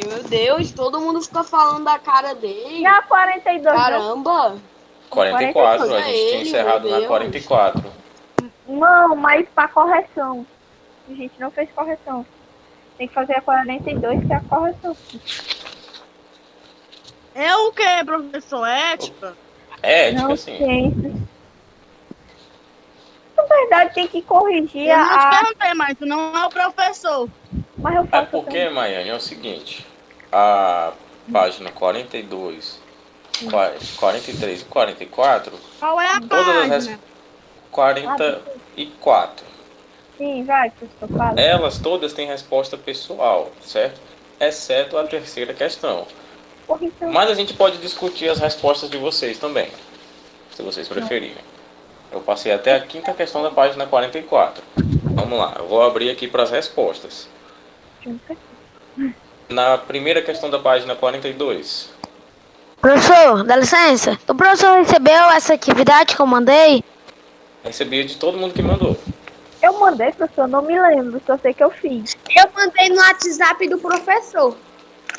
Meu Deus, todo mundo fica falando da cara dele. Na 42, Caramba. 44, a É gente tinha ele, encerrado meu na Deus. 44. não, mas pra correção. A gente não fez correção. Tem que fazer a 42, que é a correção. É o que, professor? Ética? É ética, Não sim. ciências. Na verdade, tem que corrigir Eu não te a. perguntei, mas tu não é o professor. Mas eu É faço porque, também. Maiane, é o seguinte. A página 42, 43 e 44, Qual é a todas as página? 44. Sim, vai, professor, fala. Elas todas têm resposta pessoal, certo? Exceto a terceira questão. Correção. Mas a gente pode discutir as respostas de vocês também, se vocês preferirem. Eu passei até a quinta questão da página 44. Vamos lá, eu vou abrir aqui para as respostas. Na primeira questão da página 42. Professor, dá licença. O professor recebeu essa atividade que eu mandei? Recebi de todo mundo que mandou. Eu mandei, professor, não me lembro, só sei que eu fiz. Eu mandei no WhatsApp do professor.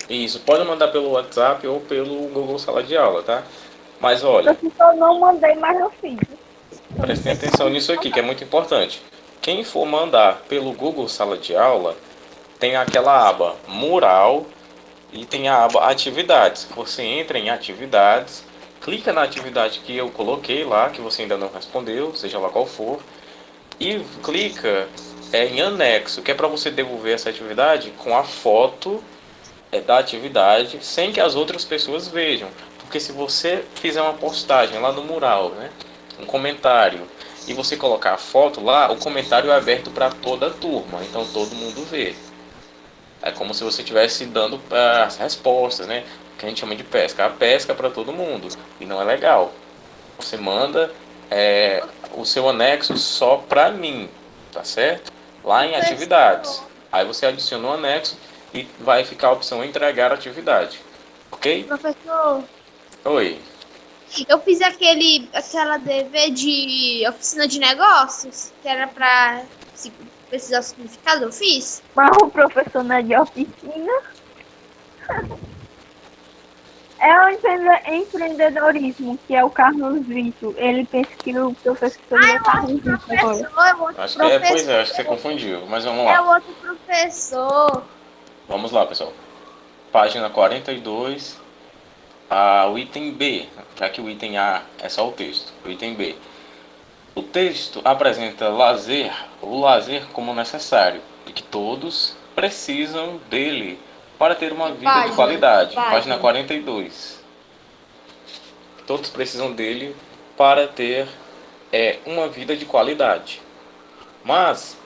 Isso, pode mandar pelo WhatsApp ou pelo Google Sala de Aula, tá? Mas olha, Professor, não mandei, mas eu fiz. prestem atenção nisso aqui, que é muito importante. Quem for mandar pelo Google Sala de Aula, tem aquela aba Mural e tem a aba Atividades. Você entra em Atividades, clica na atividade que eu coloquei lá, que você ainda não respondeu, seja lá qual for, e clica em Anexo, que é para você devolver essa atividade com a foto da atividade, sem que as outras pessoas vejam. Porque se você fizer uma postagem lá no mural, né, um comentário, e você colocar a foto lá, o comentário é aberto para toda a turma, então todo mundo vê. É como se você estivesse dando as respostas, né? Que a gente chama de pesca. A pesca para todo mundo. E não é legal. Você manda o seu anexo só para mim, tá certo? Lá em atividades. Aí você adiciona o anexo e vai ficar a opção entregar atividade. Ok? Professor, Oi. eu fiz aquela DV de oficina de negócios, que era pra se precisar do significado, eu fiz. Mas o professor não é de oficina. É o empreendedorismo, que é o Carlos Vitor. Ele pensa que o professor é o Carlos Vitor agora. Professor, é o outro Acho que pois é, acho que você confundiu. Mas vamos É o lá. outro professor. Vamos lá, pessoal. Página 42. O item B, já que o item A é só o texto. O item B. O texto apresenta o lazer como necessário e que todos precisam dele para ter uma vida de qualidade. Página 42. Todos precisam dele para ter uma vida de qualidade. Mas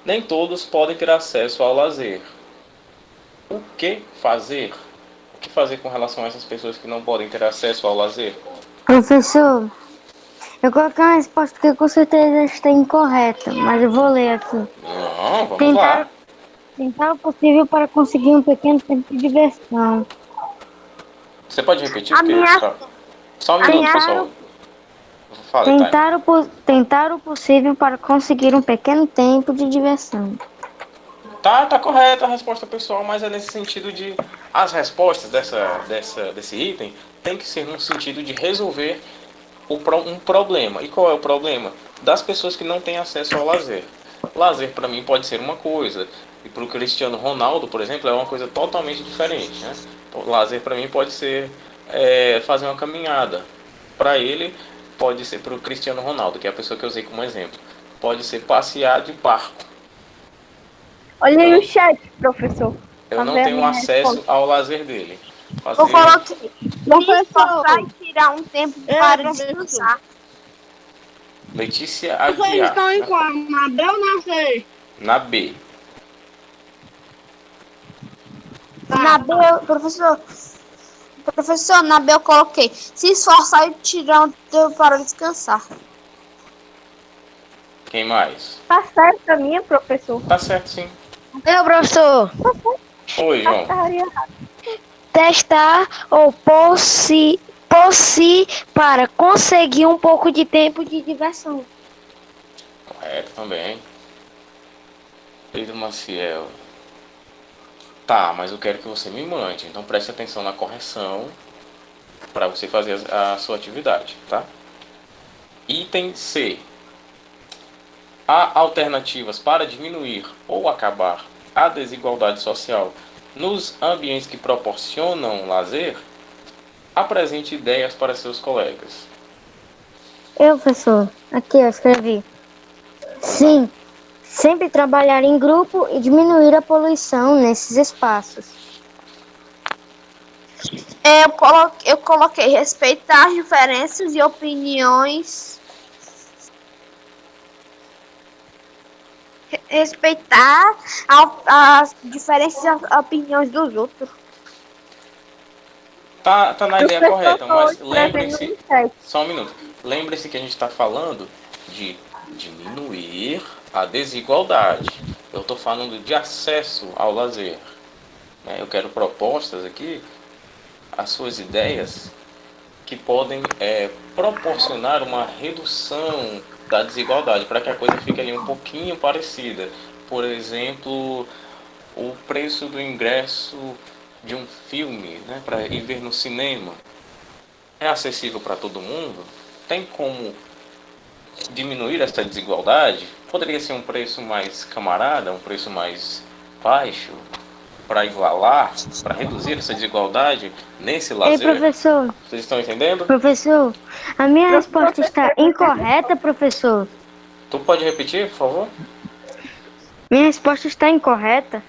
nem todos podem ter acesso ao lazer. O que fazer? O que fazer com relação a essas pessoas que não podem ter acesso ao lazer? Professor, eu coloquei uma resposta que com certeza está incorreta, mas eu vou ler aqui. Não, vamos lá. Tentar o possível para conseguir um pequeno tempo de diversão. Você pode repetir? Só um minuto, pessoal. Fala, Tentar o possível para conseguir um pequeno tempo de diversão. Tá correta a resposta pessoal, mas é nesse sentido de as respostas desse item tem que ser no sentido de resolver um problema. E qual é o problema? Das pessoas que não têm acesso ao lazer. Lazer para mim pode ser uma coisa, e para o Cristiano Ronaldo, por exemplo, é uma coisa totalmente diferente, né? Então, lazer para mim pode ser fazer uma caminhada. Para ele pode ser, para o Cristiano Ronaldo, que é a pessoa que eu usei como exemplo, pode ser passear de barco. Olha aí o chat, professor. Eu não tenho acesso ao lazer dele. Eu coloquei. Professor, e tirar um tempo para descansar. Letícia Vocês Aguiar. estão em qual? Na B ou na C? Na B. Na B, professor, na B eu coloquei. Se esforçar e tirar um tempo para descansar. Quem mais? Tá certo a minha, professor. Tá certo, sim. Meu professor, Oi, João. testar ou para conseguir um pouco de tempo de diversão. Correto também. Pedro Maciel. Tá, mas eu quero que você me mande. Então preste atenção na correção para você fazer a sua atividade, tá? Item C. Há alternativas para diminuir ou acabar a desigualdade social nos ambientes que proporcionam lazer? Apresente ideias para seus colegas. Professor, aqui eu escrevi. Sim, sempre trabalhar em grupo e diminuir a poluição nesses espaços. Eu coloquei respeitar diferenças e opiniões. Respeitar as diferenças e opiniões dos outros. Tá na ideia correta, mas Escrevendo lembre-se. no chat. Só um minuto. Lembre-se que a gente está falando de diminuir a desigualdade. Eu estou falando de acesso ao lazer. Eu quero propostas aqui, as suas ideias, que podem proporcionar uma redução da desigualdade, para que a coisa fique ali um pouquinho parecida. Por exemplo, o preço do ingresso de um filme, né, para ir ver no cinema, é acessível para todo mundo? Tem como diminuir essa desigualdade? Poderia ser um preço mais camarada, um preço mais baixo, para igualar, para reduzir essa desigualdade nesse Ei, lazer? professor, Vocês estão entendendo? professor, a minha resposta está incorreta, professor. Tu pode repetir, por favor? Minha resposta está incorreta?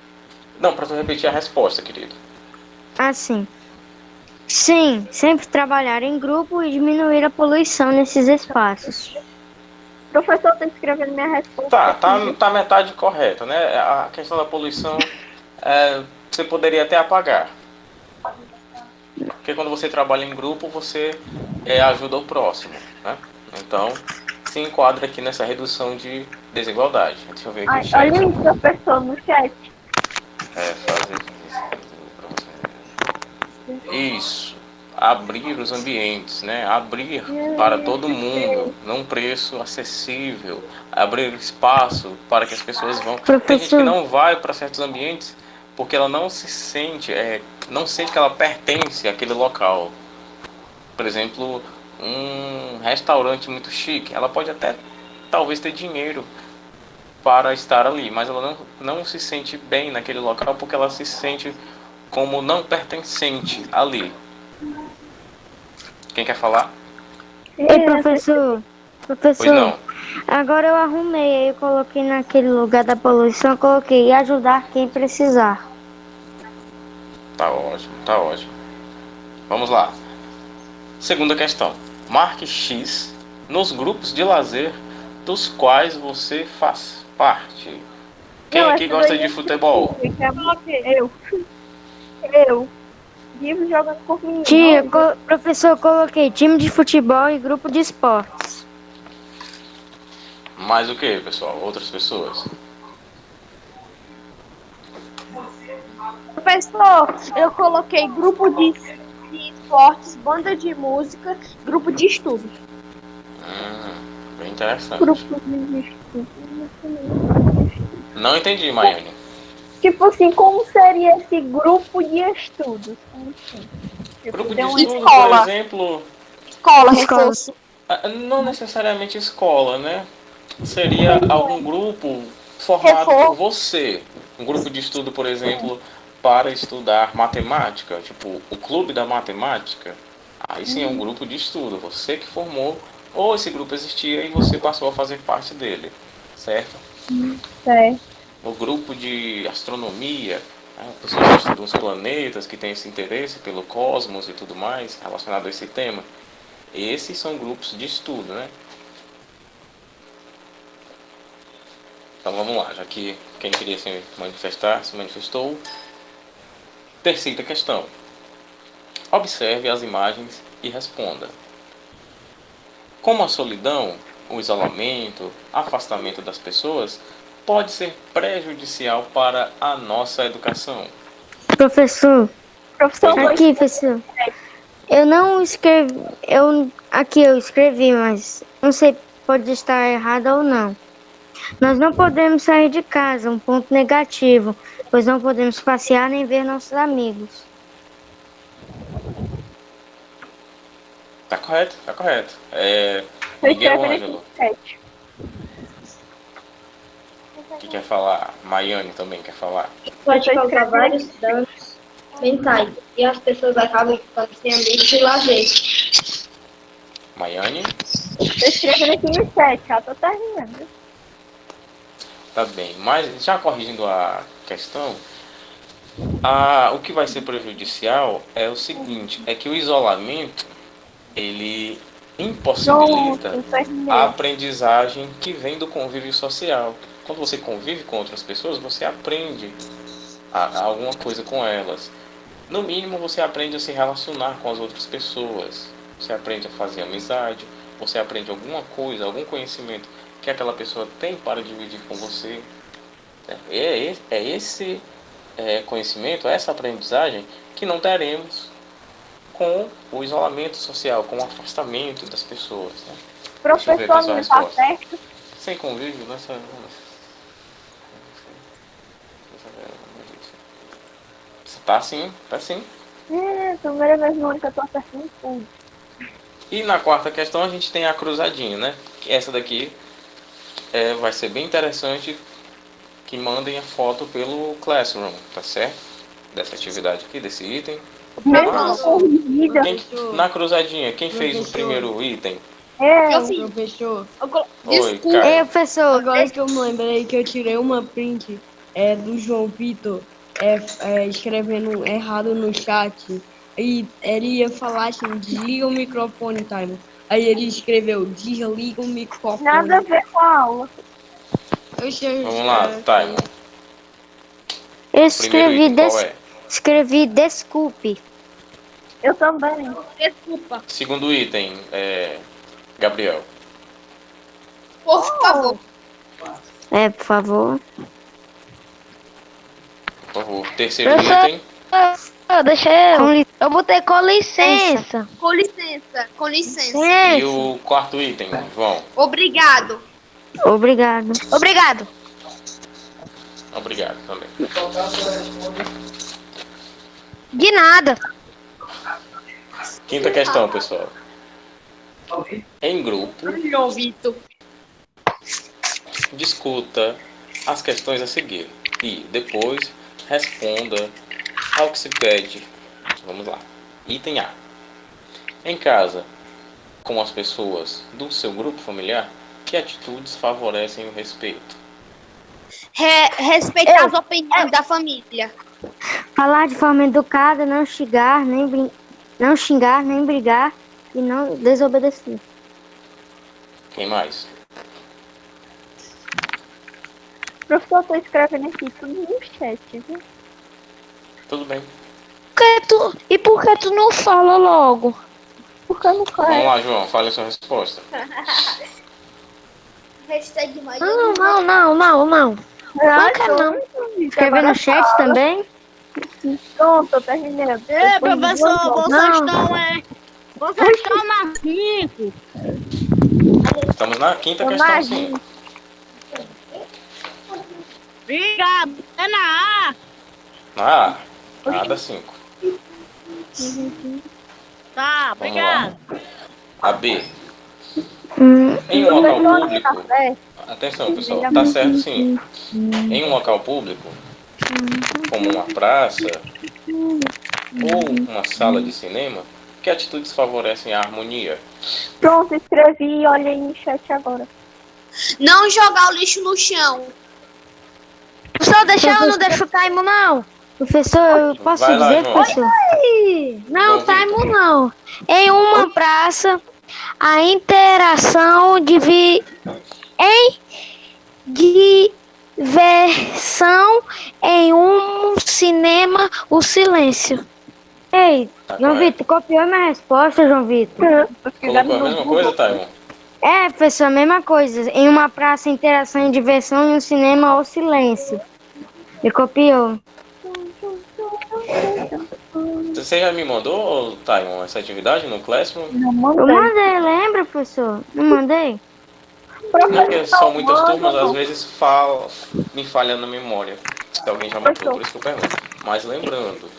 Não, para tu repetir a resposta, querido. Assim. Sim, sempre trabalhar em grupo e diminuir a poluição nesses espaços. Professor, eu tô escrevendo minha resposta. Tá metade correta, né? A questão da poluição você poderia até apagar. Porque quando você trabalha em grupo, você ajuda o próximo, né? Então, se enquadra aqui nessa redução de desigualdade. Deixa eu ver aqui o chat. Olha o professor no chat. Isso. Abrir os ambientes, né? Abrir para todo mundo, num preço acessível. Abrir espaço para que as pessoas vão. Tem gente que não vai para certos ambientes porque ela não se sente, não sente que ela pertence àquele local. Por exemplo, um restaurante muito chique, ela pode até talvez ter dinheiro para estar ali, mas ela não se sente bem naquele local porque ela se sente como não pertencente ali. Quem quer falar? Ei, professor, Pois não. agora eu arrumei, aí eu coloquei naquele lugar da poluição, eu coloquei ajudar quem precisar. Tá ótimo, tá ótimo. Vamos lá. Segunda questão. Marque X nos grupos de lazer dos quais você faz parte. Quem aqui gosta de futebol? Eu. Vivo jogando com meninos. Tia, professor, eu coloquei time de futebol e grupo de esportes. Mais o que, pessoal? Outras pessoas? Professor, eu coloquei grupo de esportes, banda de música, grupo de estudos. Bem interessante. Grupo de estudos. Não entendi, Maiane. Tipo assim, como seria esse grupo de estudos? Como assim? Tipo, Grupo de tem uma estudo, escola. por exemplo, Escola, reforço. não necessariamente escola, né? Seria algum grupo formado por você. Um grupo de estudo, por exemplo, para estudar matemática, tipo o clube da matemática. Aí sim é um grupo de estudo, você que formou, ou esse grupo existia e você passou a fazer parte dele, certo? Certo. O grupo de astronomia, pessoas que estudam os planetas, que têm esse interesse pelo cosmos e tudo mais relacionado a esse tema. Esses são grupos de estudo, né? Então vamos lá, já que quem queria se manifestar, se manifestou. Terceira questão. Observe as imagens e responda. Como a solidão, o isolamento, afastamento das pessoas pode ser prejudicial para a nossa educação? Professor, aqui, professor. Eu não escrevi, aqui eu escrevi, mas não sei, pode estar errado ou não. Nós não podemos sair de casa, um ponto negativo, pois não podemos passear nem ver nossos amigos. Tá correto, tá correto. Você Miguel escreve Ângelo, nesse chat. que quer falar? Maiane também quer falar. Pode causar vários danos mentais e as pessoas acabam ficando sem ambiente e lazer. Maiane? Tô escrevendo aqui no chat, já tô terminando. Tá bem, mas já corrigindo a questão, o que vai ser prejudicial é o seguinte, é que o isolamento, ele impossibilita Pronto, terminei. a aprendizagem que vem do convívio social. Quando você convive com outras pessoas, você aprende alguma coisa com elas. No mínimo, você aprende a se relacionar com as outras pessoas. Você aprende a fazer amizade, você aprende alguma coisa, algum conhecimento que aquela pessoa tem para dividir com você. É esse conhecimento, essa aprendizagem que não teremos com o isolamento social, com o afastamento das pessoas. Né? Deixa eu ver aqui Professor, sua não tá resposta. certo. Sem convívio, nessa. Tá sim, tá sim. Primeira vez no ano que eu tô acertando tudo. E na quarta questão a gente tem a cruzadinha, né? Essa daqui vai ser bem interessante que mandem a foto pelo Classroom, tá certo? Dessa atividade aqui, desse item. Mesmo corrigida. Na cruzadinha, quem fez o Professor. primeiro item? Eu fiz. Professor, Oi, Desculpa. Caio. Professor, agora que eu me lembrei que eu tirei uma print do João Vitor escrevendo errado no chat. E ele ia falar assim, desliga o microfone, Time. Aí ele escreveu, desliga o microfone. Nada a ver com a aula. Vamos lá, Time. eu Primeiro item, qual é? escrevi desculpe. Eu também. Desculpa. Segundo item, Gabriel. Por favor. Por favor. Por favor. Terceiro Professor. item. Deixa eu botei com licença. Com licença. Com licença. E o quarto item, João. Obrigado. Obrigado. Obrigado. Obrigado também. De nada. Quinta questão, pessoal. Em grupo, João Vitor. discuta as questões a seguir e depois responda ao que se pede. Vamos lá. Item A. Em casa, com as pessoas do seu grupo familiar, que atitudes favorecem o respeito? Respeitar as opiniões da família. Falar de forma educada, não xingar, nem brigar e não desobedecer. Quem mais? Professor, eu tô escrevendo aqui tudo no chat, viu? Tudo bem. E por que tu não fala logo? Porque eu não Vamos quero. lá, João. Fale a sua resposta. Hashtag mais. Não. quero não. Escrever no chat também? Pronto, eu terminei. Ei, professor, vocês Não. estão na 5. Estamos na quinta questão, sim. Obrigado. É na A. Ah, nada 5. Tá, Vamos lá. obrigado. A B. Em um local público. Atenção, pessoal. Tá certo, sim. Em um local público, como uma praça ou uma sala de cinema, que atitudes favorecem a harmonia? Pronto, escrevi e olha aí no chat agora. Não jogar o lixo no chão. Professor, não deixa o time não. Professor, eu posso Vai lá, dizer, João. professor? Não, João Vitor. time não. Em uma praça, a interação em diversão, em um cinema, o silêncio. Ei, Tá João correto. Vitor, copiou minha resposta, João Vitor. Colocou a mesma coisa, Taiwan? Professor, a mesma coisa. Em uma praça, interação e diversão, em um cinema, o silêncio. Me copiou. Você já me mandou, Taiwan, essa atividade no Classroom? Não Eu mandei. mandei, lembra, professor? Não mandei? Porque são muitas manda, turmas, às não. vezes me falha na memória. Se alguém já mandou, por isso que eu pergunto. Mas lembrando,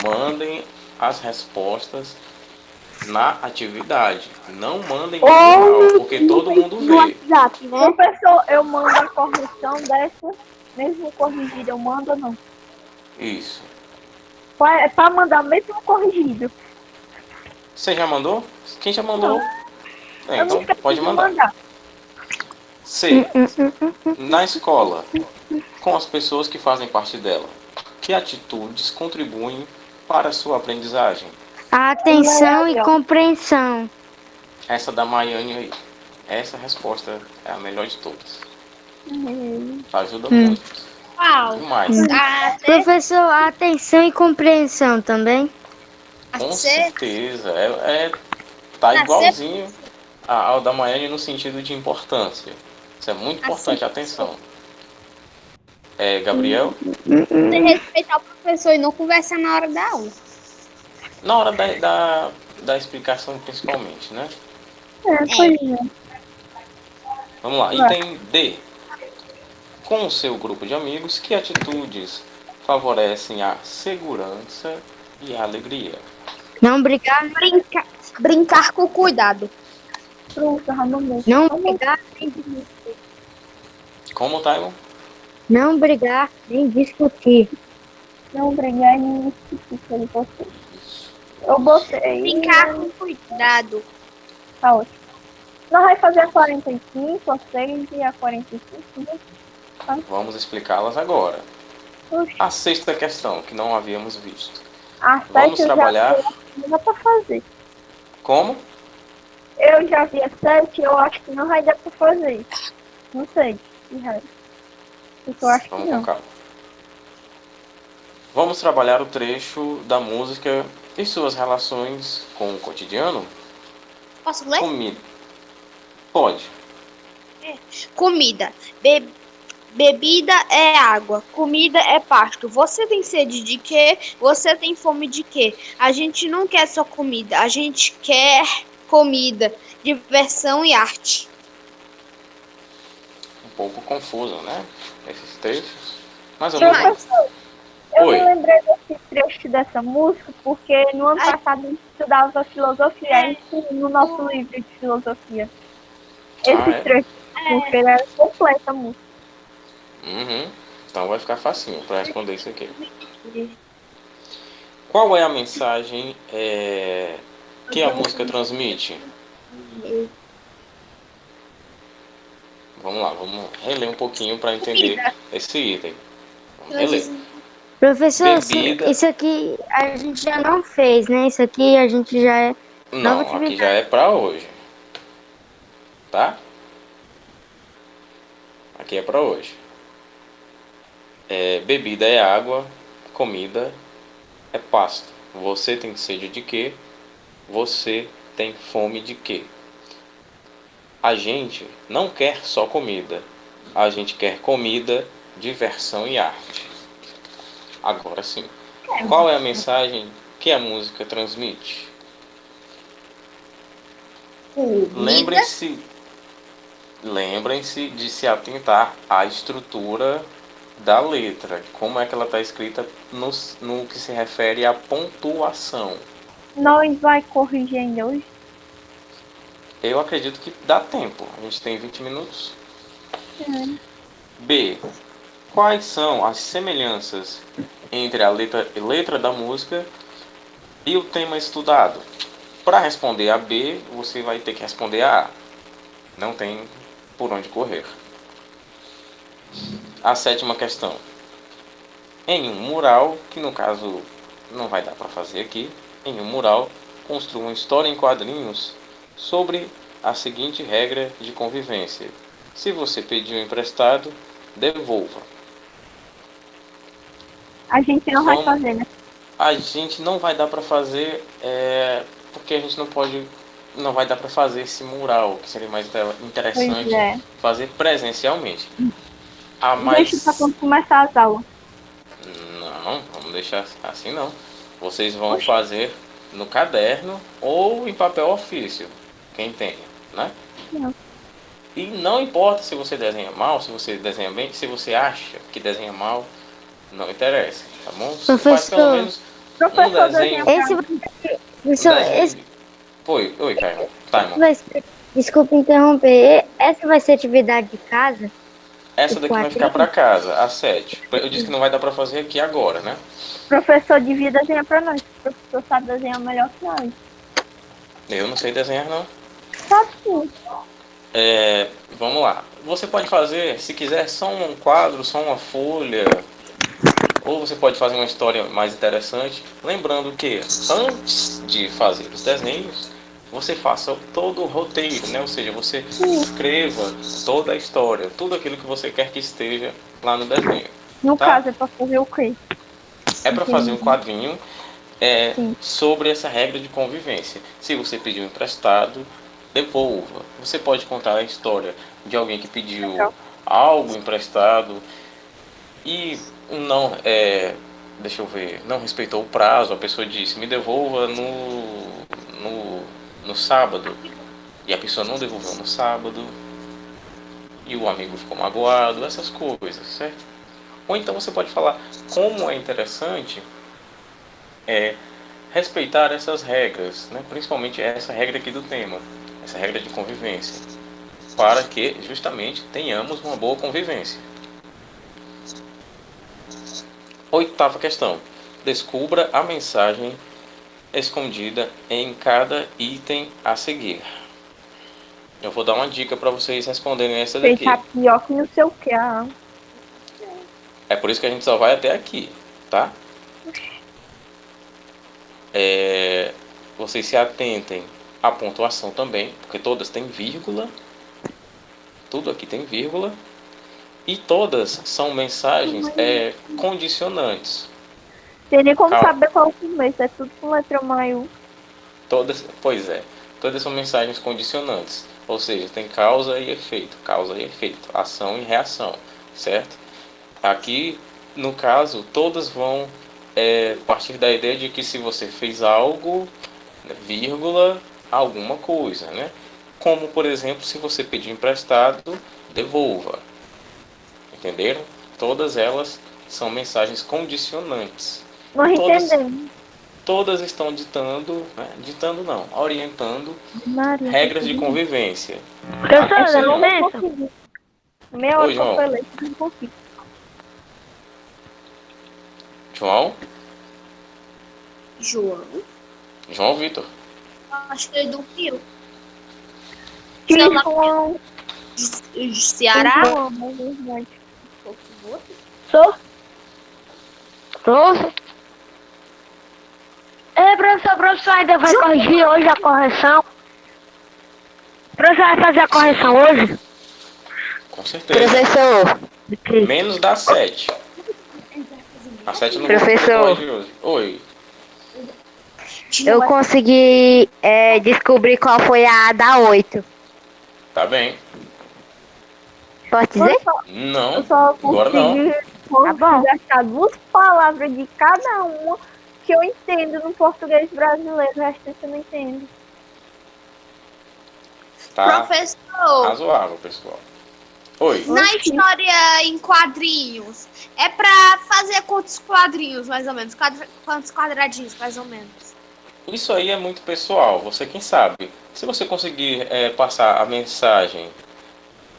mandem as respostas na atividade. Não mandem no mural, porque todo mundo No vê. WhatsApp, né? Professor, eu mando a correção dessa, mesmo corrigida, eu mando ou não? Isso. É pra mandar mesmo corrigido. Você já mandou? Quem já mandou? É, Eu não então pode preciso mandar. mandar. C. Na escola, com as pessoas que fazem parte dela, que atitudes contribuem para a sua aprendizagem? Atenção e compreensão. Essa da Maiane aí. Essa resposta é a melhor de todas. Ajuda muito. Qual? Demais. A C? Professor, atenção e compreensão também. A Com C? certeza. Tá A C? igualzinho ao da Maiane no sentido de importância. Isso é muito importante, atenção. Gabriel? Você respeitar o professor e não conversar na hora da aula. Na hora da explicação, principalmente, né? Pois é. Vamos lá. Item D. Com o seu grupo de amigos, que atitudes favorecem a segurança e a alegria? Não brigar, Brincar com cuidado. Pronto, já mandei. não brigar, Como, Taiwan? não brigar, nem discutir. Não brigar e não esqueci que ele postou. Eu botei. Brincar com cuidado. Tá ótimo. Nós vamos fazer a 45, a 6 e a 45, né? Vamos explicá-las agora. Oxi. A sexta questão, que não havíamos visto. A 7 Vamos trabalhar. não dá pra fazer. Como? Eu já vi a 7, eu acho que não vai dar pra fazer. Não sei. Porque eu acho que Vamos não. com calma. Vamos trabalhar o trecho da música e suas relações com o cotidiano? Posso ler? Comida. Pode. Comida. Bebida é água. Comida é pasto. Você tem sede de quê? Você tem fome de quê? A gente não quer só comida. A gente quer comida, diversão e arte. Um pouco confuso, né? Esses trechos. Mais ou menos. Professor, eu Oi. me lembrei desse trecho dessa música porque no ano passado a gente estudava filosofia, isso no nosso livro de filosofia. Esse é? trecho de música ele era completa a música. Uhum. Então vai ficar facinho para responder isso aqui. Qual é a mensagem que a música transmite? Vamos lá, vamos reler um pouquinho para entender esse item. Vamos reler. Professor, Bebida. isso aqui a gente já não fez, né? Isso aqui a gente já é Não, nova aqui já é para hoje. Tá? Aqui é para hoje. Bebida é água, comida é pasto. Você tem sede de quê? Você tem fome de quê? A gente não quer só comida. A gente quer comida, diversão e arte. Agora sim. Qual é a mensagem que a música transmite? Lembrem-se de se atentar à estrutura da letra. Como é que ela está escrita no que se refere à pontuação. Nós vai corrigir ainda hoje? Eu acredito que dá tempo. A gente tem 20 minutos. B. Quais são as semelhanças entre a letra da música e o tema estudado? Para responder a B, você vai ter que responder a A. Não tem por onde correr. A sétima questão. Em um mural, que no caso não vai dar para fazer aqui, em um mural, construa uma história em quadrinhos sobre a seguinte regra de convivência. Se você pediu emprestado, devolva. A gente não vai fazer, né? A gente não vai dar para fazer, porque a gente não vai dar para fazer esse mural, que seria mais interessante fazer presencialmente. Deixa pra quando começar as aulas. Não, vamos deixar assim não. Vocês vão fazer no caderno ou em papel ofício, quem tem, né? Não. E não importa se você desenha mal, se você desenha bem, se você acha que desenha mal, não interessa, tá bom? Você faz pelo Professor, menos um Professor, desenho. esse vai professor, esse Oi, Caio. Tá, irmão. vai ser, desculpa interromper, essa vai ser atividade de casa? Essa O daqui vai ficar quadrinho? para casa, às 7. Eu disse que não vai dar para fazer aqui agora, né? Professor devia desenhar pra nós. O professor sabe desenhar melhor que nós. Eu não sei desenhar, não. Sabe sim. Vamos lá. Você pode fazer, se quiser, só um quadro, só uma folha. Ou você pode fazer uma história mais interessante. Lembrando que antes de fazer os desenhos, você faça todo o roteiro, né? Ou seja, você escreva toda a história, tudo aquilo que você quer que esteja lá no desenho. No Tá? caso, é pra fazer o quê? É para fazer um quadrinho Sim. sobre essa regra de convivência. Se você pediu emprestado, devolva. Você pode contar a história de alguém que pediu Legal. algo emprestado e não, deixa eu ver, não respeitou o prazo. A pessoa disse, me devolva no sábado. E a pessoa não devolveu no sábado. E o amigo ficou magoado, essas coisas, certo? Ou então você pode falar como é interessante respeitar essas regras, né? Principalmente essa regra aqui do tema, essa regra de convivência, para que justamente tenhamos uma boa convivência. Oitava questão. Descubra a mensagem escondida em cada item a seguir. Eu vou dar uma dica para vocês responderem essa Fez daqui. tapioca e não sei o que. É por isso que a gente só vai até aqui, tá? Vocês se atentem à pontuação também, porque todas têm vírgula. Tudo aqui tem vírgula. E todas são mensagens condicionantes. Tem nem como Calma. saber qual é o começo. É tudo com letra maiúscula. Todas são mensagens condicionantes. Ou seja, tem causa e efeito, ação e reação, certo? Aqui, no caso, todas vão partir da ideia de que se você fez algo, vírgula, alguma coisa, né? Como, por exemplo, se você pedir emprestado, devolva. Entenderam? Todas elas são mensagens condicionantes. Nós Todas- entendemos. Todas estão orientando Maria, regras de convivência. Professor, Aconselho- dá licença. Meia hora Oi, que eu João. falei, não consigo. João? João, Vitor. acho que ele dormiu. Sei lá. João. Ceará? João, é verdade. Professor? Professor ainda vai corrigir hoje a correção? Professor vai fazer a correção hoje? Com certeza. Professor. Menos da 7. A 7 não Professor. vai corrigir hoje. Oi. Eu consegui descobrir qual foi a da 8. Tá bem. Pode dizer? Não. Eu só Agora não. consegui achar duas palavras de cada uma que eu entendo no português brasileiro. O resto eu não entendo. Tá Professor, razoável, pessoal. Oi. na história em quadrinhos, é pra fazer quantos quadrinhos, mais ou menos? Quantos quadradinhos, mais ou menos? Isso aí é muito pessoal, você quem sabe. Se você conseguir passar a mensagem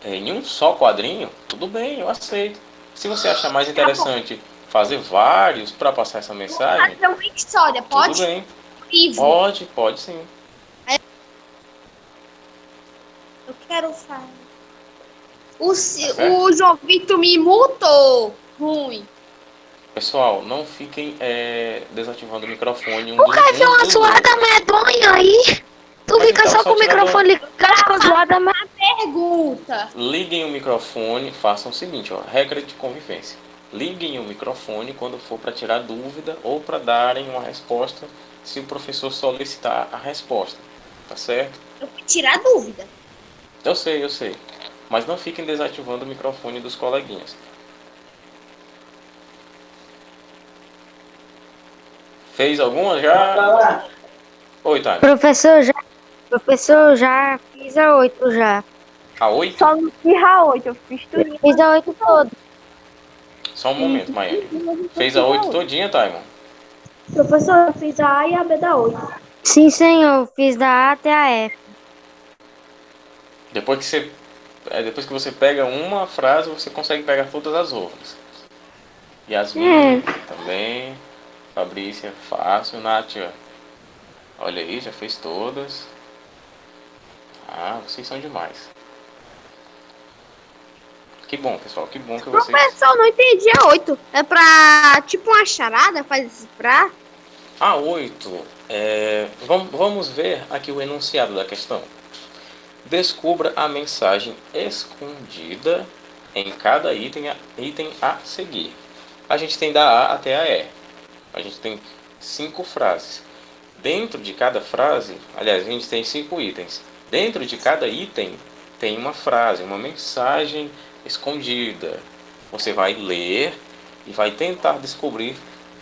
em um só quadrinho, tudo bem, eu aceito. Se você achar mais interessante fazer vários para passar essa mensagem, Fazer uma história, pode? tudo bem. Livro. Pode sim. Eu quero falar. O João Vitor me multou. Ruim. Pessoal, não fiquem desativando o microfone. O cara fez uma zoada medonha aí. Tu Mas fica então, só só com o tirar microfone ligado com a zoada medonha. Pergunta. Liguem o microfone, façam o seguinte, ó, regra de convivência. Liguem o microfone quando for para tirar dúvida ou para darem uma resposta se o professor solicitar a resposta. Tá certo? Eu fui tirar dúvida. Eu sei. Mas não fiquem desativando o microfone dos coleguinhas. Fez alguma já? Oi, Tânia. Professor, já fiz a 8 já. A 8? Só não fiz a 8, eu fiz tudo. Fiz a 8 todo. Só um momento, Maiane. Fez a 8 todinha, Taimon? Professor, eu fiz a A e a B da 8. Sim, senhor. Fiz da A até a F. Depois que você pega uma frase, você consegue pegar todas as outras. Yasmin também. Fabrícia, fácil. Nátia, olha aí, já fez todas. Ah, vocês são demais. Que bom, pessoal, que bom que vocês... Professor, não entendi a 8. É pra, tipo uma charada, faz pra... A 8, vamos ver aqui o enunciado da questão. Descubra a mensagem escondida em cada item a seguir. A gente tem da A até a E. A gente tem 5 frases. Dentro de cada frase, aliás, a gente tem 5 itens. Dentro de cada item tem uma frase, uma mensagem escondida. Você vai ler e vai tentar descobrir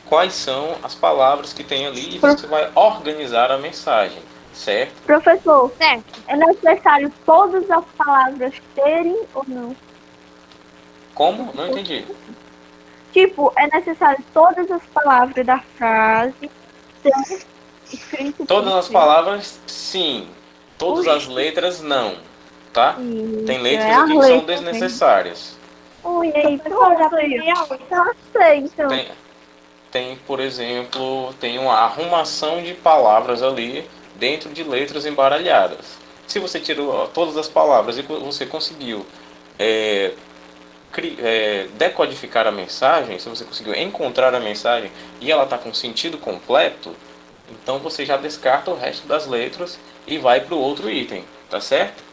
quais são as palavras que tem ali e você vai organizar a mensagem, certo? Professor, Certo. é necessário todas as palavras terem ou não? Como? Não entendi. Tipo, é necessário todas as palavras da frase serem escritas. Todas as palavras, sim. Todas as letras, não. Tá? Tem letras aqui que são desnecessárias. Ui, aí, Professor, já pronto aí. peguei a 8. Eu sei, então. Tem, por exemplo, tem uma arrumação de palavras ali dentro de letras embaralhadas. Se você tirou todas as palavras e você conseguiu decodificar a mensagem, se você conseguiu encontrar a mensagem e ela está com sentido completo, então você já descarta o resto das letras e vai para o outro item, tá certo?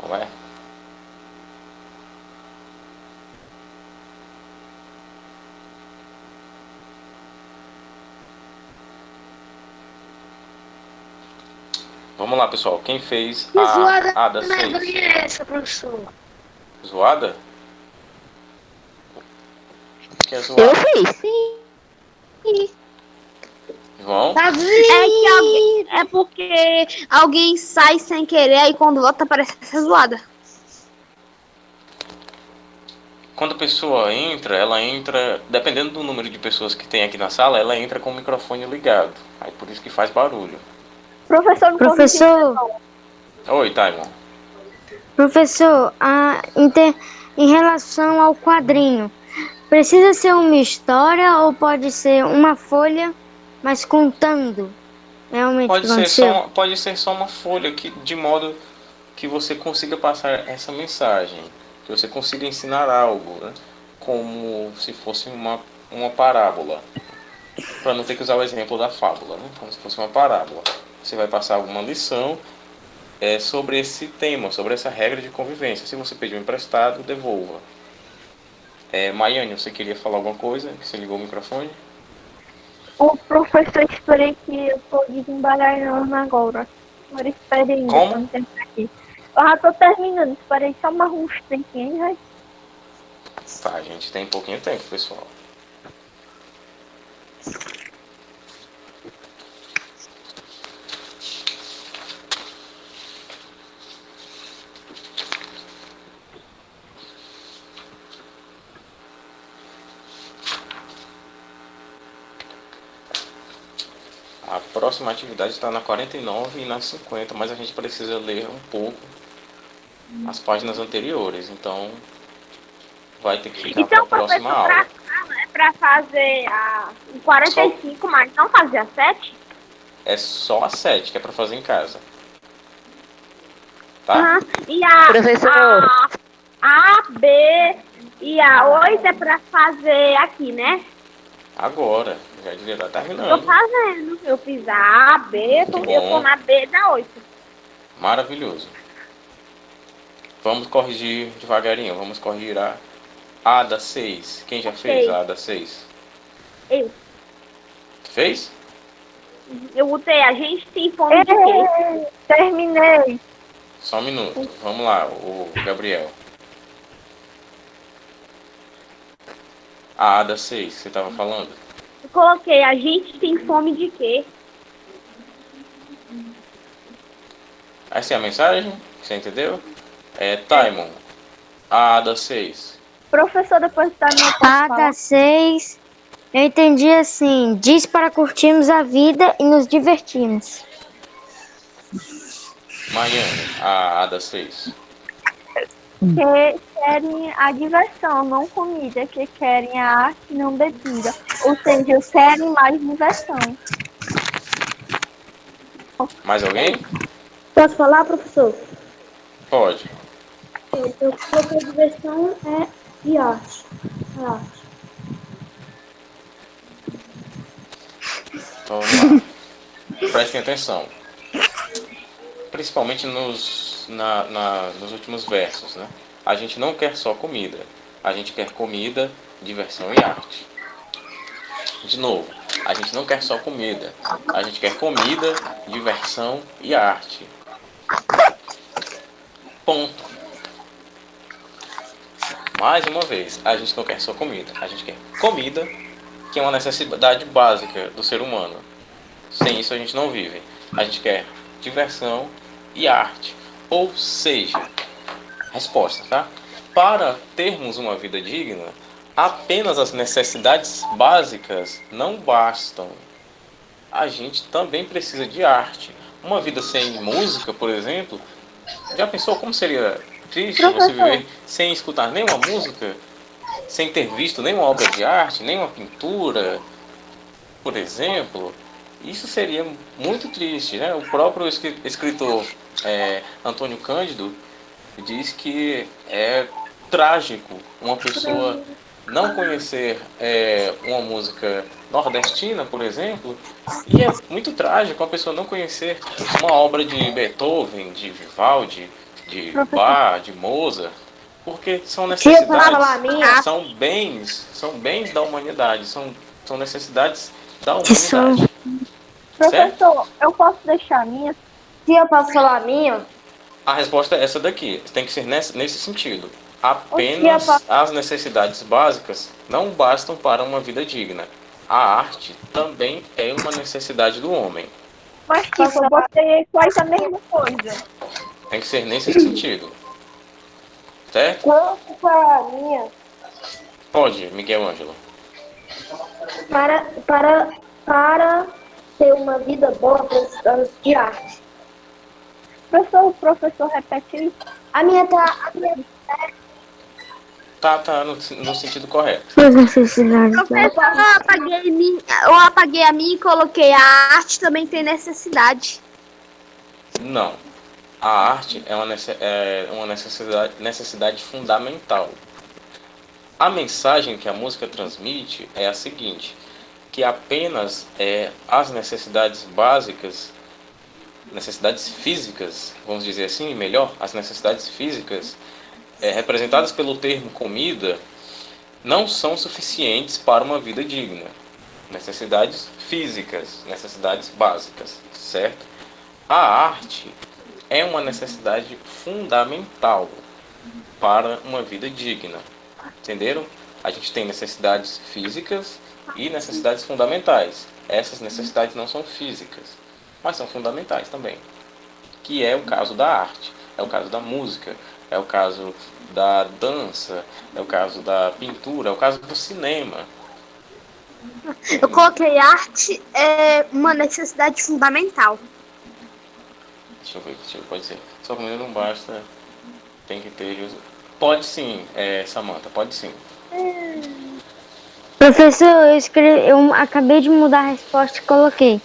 Ué. Vamos lá, pessoal. Quem fez a da 6? É essa, professor. Zoada? Que é zoada? Eu fiz. João? É porque alguém sai sem querer e quando volta parece essa zoada. Quando a pessoa entra, ela entra, dependendo do número de pessoas que tem aqui na sala, ela entra com o microfone ligado. Aí por isso que faz barulho. Professor, Oi, Taimon. Professor, em relação ao quadrinho, precisa ser uma história ou pode ser uma folha, mas contando realmente o que aconteceu? Pode ser só uma folha de modo que você consiga passar essa mensagem, que você consiga ensinar algo, né? Como se fosse uma parábola, para não ter que usar o exemplo da fábula, né? Como se fosse uma parábola. Você vai passar alguma lição sobre esse tema, sobre essa regra de convivência. Se você pediu emprestado, devolva. Maiane, você queria falar alguma coisa? Você ligou o microfone? o professor esperei que eu tô desembaralhando agora. Agora espere ainda. Como? Pra não terminar aqui. Eu já tô terminando, esperei só mais uns tempinhos, né? Tá, a gente tem pouquinho tempo, pessoal. A próxima atividade está na 49 e na 50, mas a gente precisa ler um pouco as páginas anteriores, então vai ter que ficar para a próxima aula. É pra fazer a 45, mas não fazer a 7? É só a 7 que é para fazer em casa. Tá? E a Professor. A, B e a 8 é pra fazer aqui, né? Agora, já devia estar Tô terminando. fazendo. Eu fiz a, B, eu tô na B da 8. Maravilhoso. Vamos corrigir devagarinho. Vamos corrigir a da 6. Quem já fez a da 6? Eu. Fez? Eu botei, a gente tem fome de quê? Terminei. Só um minuto. Vamos lá, o Gabriel. A Ada 6, você estava falando? Eu coloquei, a gente tem fome de quê? Essa é a mensagem? Você entendeu? Taimon, a Ada 6. Professor, depois da minha Ada 6, eu entendi assim, diz para curtirmos a vida e nos divertirmos. Maiane, a Ada 6. Que querem a diversão, não comida, que querem a arte, não bebida. Ou seja, querem mais diversão. Mais alguém? Posso falar, professor? Pode. Eu coloquei diversão e arte. Arte. Então, vamos lá. Prestem atenção. Principalmente nos últimos versos, né? A gente não quer só comida. A gente quer comida, diversão e arte. De novo, a gente não quer só comida. A gente quer comida, diversão e arte. Ponto. Mais uma vez, a gente não quer só comida. A gente quer comida, que é uma necessidade básica do ser humano. Sem isso a gente não vive. A gente quer diversão e arte. Ou seja, resposta, tá? Para termos uma vida digna, apenas as necessidades básicas não bastam. A gente também precisa de arte. Uma vida sem música, por exemplo, já pensou como seria triste você viver sem escutar nenhuma música, sem ter visto nenhuma obra de arte, nenhuma pintura, por exemplo? Isso seria muito triste, né? O próprio escritor Antônio Cândido diz que é trágico uma pessoa não conhecer uma música nordestina, por exemplo, e é muito trágico uma pessoa não conhecer uma obra de Beethoven, de Vivaldi, de Bach, de Mozart, porque são necessidades, são bens da humanidade, são necessidades da humanidade. Professor, eu posso deixar a minha? Se eu posso falar a minha? A resposta é essa daqui. Tem que ser nesse sentido. Apenas as necessidades básicas não bastam para uma vida digna. A arte também é uma necessidade do homem. Mas tipo, eu botei quase a mesma coisa. Tem que ser nesse sentido. Certo? Posso falar a minha? Pode, Miguel Ângelo. Para ter uma vida boa, precisamos de arte. Professor, o professor repetiu. A minha Tá no sentido correto. As necessidades. Professor, eu apaguei a minha e coloquei a arte também tem necessidade. Não. A arte é uma necessidade fundamental. A mensagem que a música transmite é a seguinte, que apenas as necessidades básicas, necessidades físicas, vamos dizer assim, melhor, as necessidades físicas representadas pelo termo comida, não são suficientes para uma vida digna. Necessidades físicas, necessidades básicas, certo? A arte é uma necessidade fundamental para uma vida digna. Entenderam? A gente tem necessidades físicas e necessidades fundamentais. Essas necessidades não são físicas, mas são fundamentais também. Que é o caso da arte, é o caso da música, é o caso da dança, é o caso da pintura, é o caso do cinema. Eu coloquei arte é uma necessidade fundamental. Deixa eu ver, pode ser. Só comida não basta, tem que ter... Pode sim, Samantha, pode sim. Professor, eu acabei de mudar a resposta e coloquei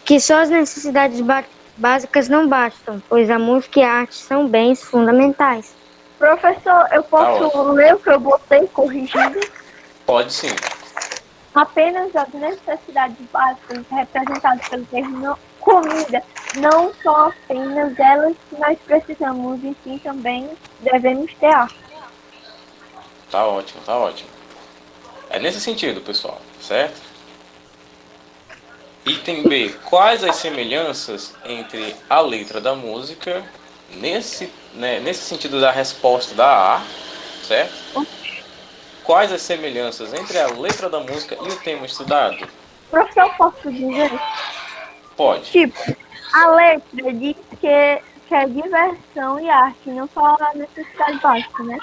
que só as necessidades básicas não bastam, pois a música e a arte são bens fundamentais. Professor, eu posso ler o que eu botei corrigido? Pode sim. Apenas as necessidades básicas representadas pelo termo comida não são apenas elas que nós precisamos, e sim também devemos ter arte. Tá ótimo, tá ótimo. É nesse sentido, pessoal, certo? Item B. Quais as semelhanças entre a letra da música nesse sentido da resposta da A, certo? Quais as semelhanças entre a letra da música e o tema estudado? Professor, posso dizer? Pode. Tipo, a letra diz que é diversão e arte, não só a necessidade básica, né?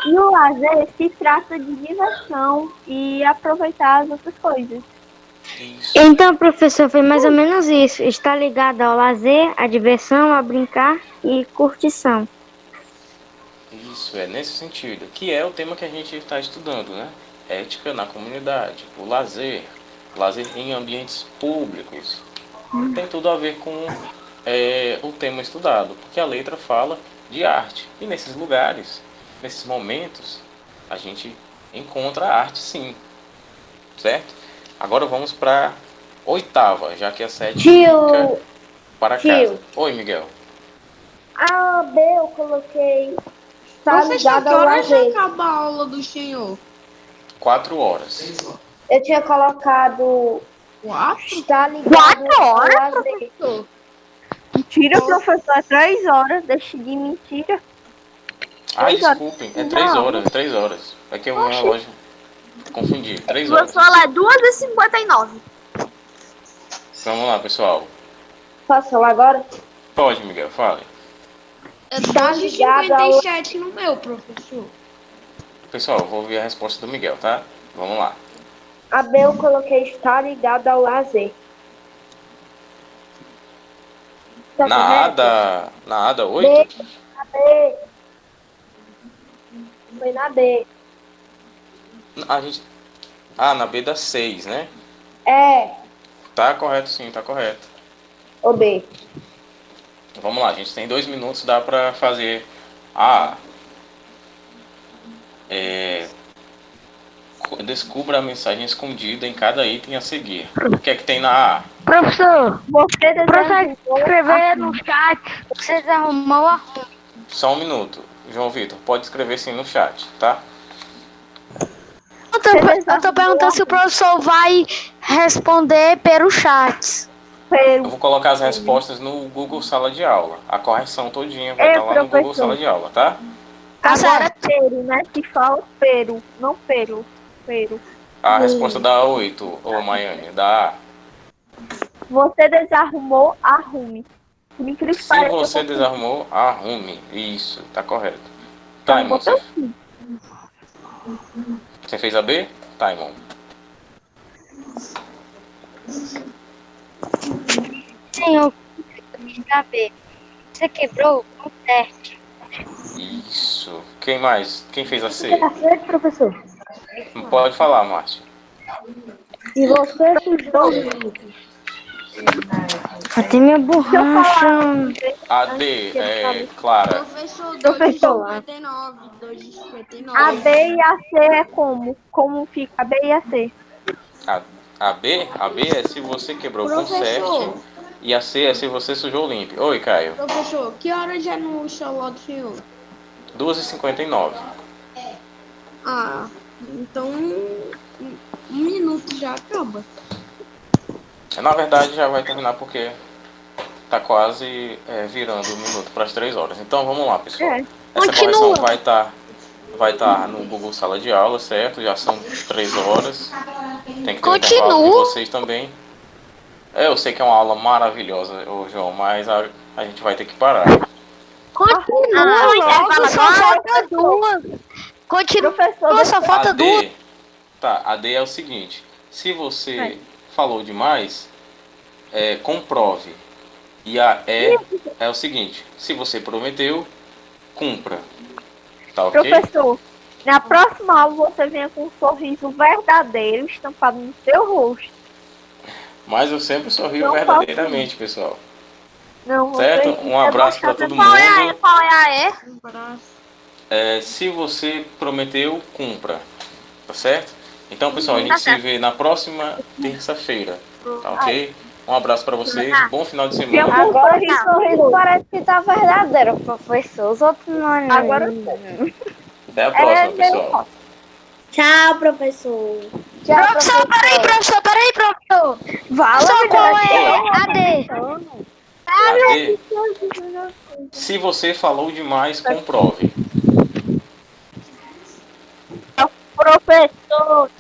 E o lazer se trata de diversão e aproveitar as outras coisas. Isso. Então, professor, foi mais ou menos isso. Está ligado ao lazer, à diversão, a brincar e curtição. Isso, é nesse sentido. Que é o tema que a gente está estudando, né? Ética na comunidade, o lazer em ambientes públicos. Tem tudo a ver com o tema estudado, porque a letra fala de arte. E nesses lugares, nesses momentos, a gente encontra a arte sim, certo? Agora vamos para oitava, já que a 7 fica para casa. Oi, Miguel. A B eu coloquei. Está Professor, ligado que ao hora já lazer. acaba a aula do senhor? 4 horas. Eu tinha colocado. 4? Está ligado 4 horas, ao lazer. Mentira, professor, é 3 horas. Deixa de mentira. Ai, 3 horas. desculpem, é 3 horas, é 3 horas. É que eu minha loja confundi, 3 horas. Professor, é 2h59. Vamos lá, pessoal. Posso falar agora? Pode, Miguel, fale. É Tá ligado ao- 2h57 no meu, professor. Pessoal, eu vou ouvir a resposta do Miguel, tá? Vamos lá. A B eu coloquei. Está ligado ao lazer. Tá correto? Na ADA 8? Na B. Foi na B. A gente... Ah, na B da 6, né? É. Tá correto sim, tá correto. O B. Vamos lá, a gente tem 2 minutos, dá pra fazer a... Descubra a mensagem escondida em cada item a seguir. O que é que tem na A? Professor, Você consegue desarrumou escrever no chat? Você arrumou a Só um minuto. João Vitor, pode escrever sim no chat, tá? Eu tô perguntando se o professor vai responder pelo chat. Eu vou colocar as respostas no Google Sala de Aula. A correção todinha vai estar lá no Google professor. Sala de Aula, tá? Agora peru, né? Se fala peru, não peru. Peru. A resposta da 8, ô Maiane, da A. Você desarrumou, arrume. Por incrível que Se pareça, você eu desarrumou, arrume. Isso, tá correto. Então, Taimon, botei você fez a B? Taimon. senhor saber. Você quebrou o teste. Isso. Quem mais? Quem fez a C? Tá certo, professor? Pode falar, Márcio. E você sujou o livro. Cadê minha borracha? A D, Clara. Professor, Professor. 2h59, 2h59. A B e a C é como? Como fica a B e a C? A B é se você quebrou, Professor. conserte. E a C é se você sujou, limpe. Oi, Caio. Professor, que hora já no celular do senhor? 2h59. Ah, então 1 minuto já acaba. Na verdade, já vai terminar porque tá quase virando o minuto para as 3 horas. Então, vamos lá, pessoal. Essa correção vai estar no Google Sala de Aula, certo? Já são 3 horas. Tem que ter um intervalo de vocês também. Eu sei que é uma aula maravilhosa, ô João, mas a gente vai ter que parar. Continua, só falta 2. Continua, só falta 2. Tá, a D é o seguinte. Se você falou demais, comprove. E a E é o seguinte. Se você prometeu, cumpra. Tá ok? Professor, na próxima aula você venha com um sorriso verdadeiro estampado no seu rosto. Mas eu sempre sorrio Não verdadeiramente, pessoal. Não, Certo? você- Um abraço para todo mundo. Qual é a E? Um abraço. Se você prometeu, cumpra. Tá certo? Então, pessoal, a gente se vê na próxima terça-feira. Tá ok? Um abraço para vocês. Bom final de semana. Agora esse sorriso parece que tá verdadeiro, professor. Os outros não. Agora Até a próxima, pessoal. Tchau, professor. Professor, peraí, professor. Fala, Professor, qual é a D? A D Se você falou demais, comprove. Professor,